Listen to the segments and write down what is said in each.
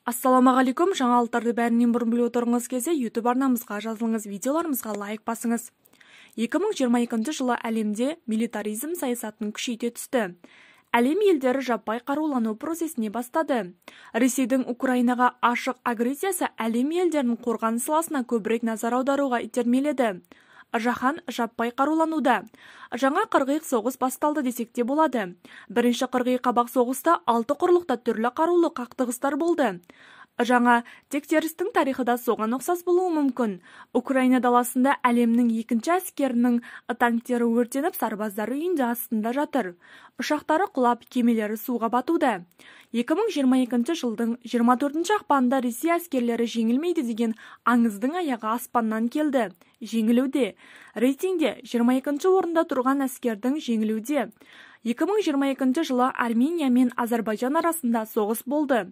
Ассаламағалейкум, жаңалықтарды бәрінен бұрын біліп отырыңыз келсе, YouTube арнамызға жазылыңыз, видеоларымызға лайк басыңыз. 2022 жылы әлемде милитаризм саясатын күшейте түсті. Әлем елдері жаппай қарулану процесіне бастады. Ресейдің Украинаға ашық агрессиясы әлем елдерінің қорғаныс саласына көбірек назар аударуға итермеледі. Жаһан жаппай қарулануда. Жаңа қырғиық соғыс басталды десек те болады. Бірінші қырғиық қабақ соғыста 6 құрлықта түрлі қарулы қақтығыстар болды. Жаңа тексерістің тарихы да соған ұқсас болуы мүмкін. Украина даласында әлемнің екінші әскерінің танктері өртеніп, сарбаздары үйінде астында жатыр. Ұшақтары құлап, кемелері суға батуда. 2022 жылдың 24 ақпанында Ресей әскерлері жеңілмейді деген аңыздың аяғы аспаннан келді. Жеңілуде. Рейтингде 22 орында тұрған әскердің жеңілуде. 2022 жылы Армения мен Азербайжан арасында соғыс болды.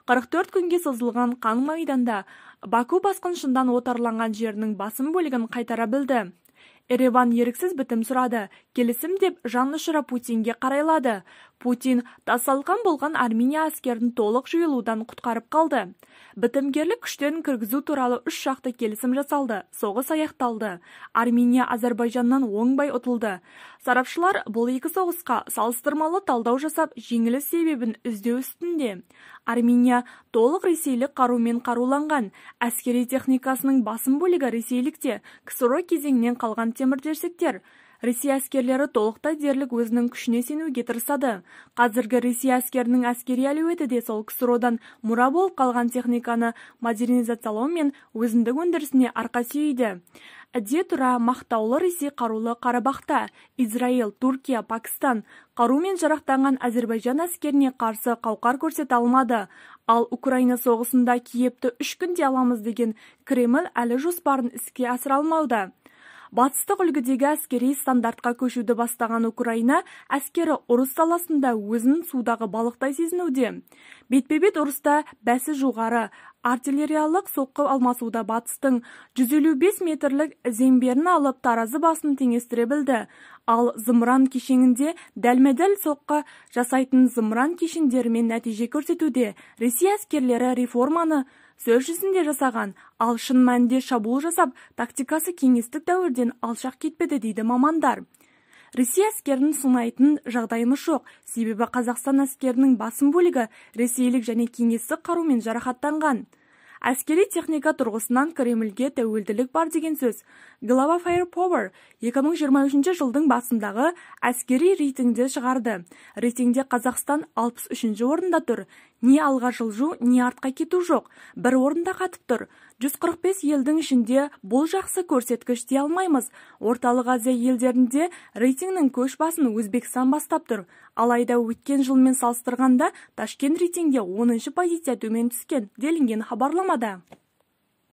44 күнге созылған қан майданда Баку басқыншыдан отарланған жерінің басым бөлігін қайтара білді. Ереван еріксіз бітім сұрады. Келісім деп жан ұшыра Путинге қарайлады. Путин тасалқан болған Армения әскерін толық жойылудан құтқарып қалды. Бітімгерлік күштерін кіргізу туралы 3 жақты келісім жасалды. Соғыс аяқталды. Армения Азербайжаннан оңбай ұтылды. Сарапшылар бұл екі соғысқа салыстырмалы талдау жасап, жеңіліс себебін іздеу үстінде. Армения толық ресейлік қарумен қаруланған. Әскери техникасының басым бөлігі ресейлікте, КСР кезеңнен қалған темір-терсектер. Ресей әскерлері толықтай дерлік өзінің күшіне сенуге тырысады. Қазіргі Ресей әскерінің әскери әлеуеті де сол КСР-дан мұра болып қалған техниканы модернизациялау мен өзіндік өндірісіне арқа сүйейді. Де тұра мақтаулы Ресей қарулы Қарабақта, Израиль, Түркия, Пакистан қарумен жарақтанған Азербайжан әскеріне қарсы қауқар көрсете алмады. Ал Украина соғысында Киевті 3 күнде аламыз деген Кремль әлі жоспарын іске асыра алмауда. Батыстық үлгідегі әскери стандартқа көшуді бастаған Украина әскері ұрыс саласында өзін судағы балықтай сезінуде. Бетпе-бет ұрыста бәсі жоғары, артиллериялық соққы алмасуда батыстың 155 метрлік земберін алып таразы басын теңестіре білді. Ал зымыран кешенінде дәлме-дәл соққы жасайтын зымыран кешендерімен нәтиже көрсетуде. Ресей әскерлері реформаны сөз жүзінде жасаған, ал шын мәнінде шабуыл жасап, тактикасы кеңестік дәуірден алшақ кетпеді дейді мамандар. Ресей әскерін сынайтын жағдайымыз жоқ, себебі Қазақстан әскерінің басым бөлігі ресейлік және кеңестік қарумен жарақаттанған. Әскери техника тұрғысынан Кремльге тәуелділік бар деген сөз. Global Firepower 2023 жылдың басындағы әскери рейтингді шығарды. Рейтингде Қазақстан 63 орында тұр. Не алға жылжу, не артқа кету жоқ. Бір орында қатып тұр. 145 елдің ішінде бұл жақсы көрсеткіш дей алмаймыз. Орталық Азия елдерінде рейтингнің көш басын Өзбекстан бастап тұр. Алайда өткен жылмен салыстырғанда Ташкент рейтингде 10-ші позиция төмен түскен делінген хабарламада.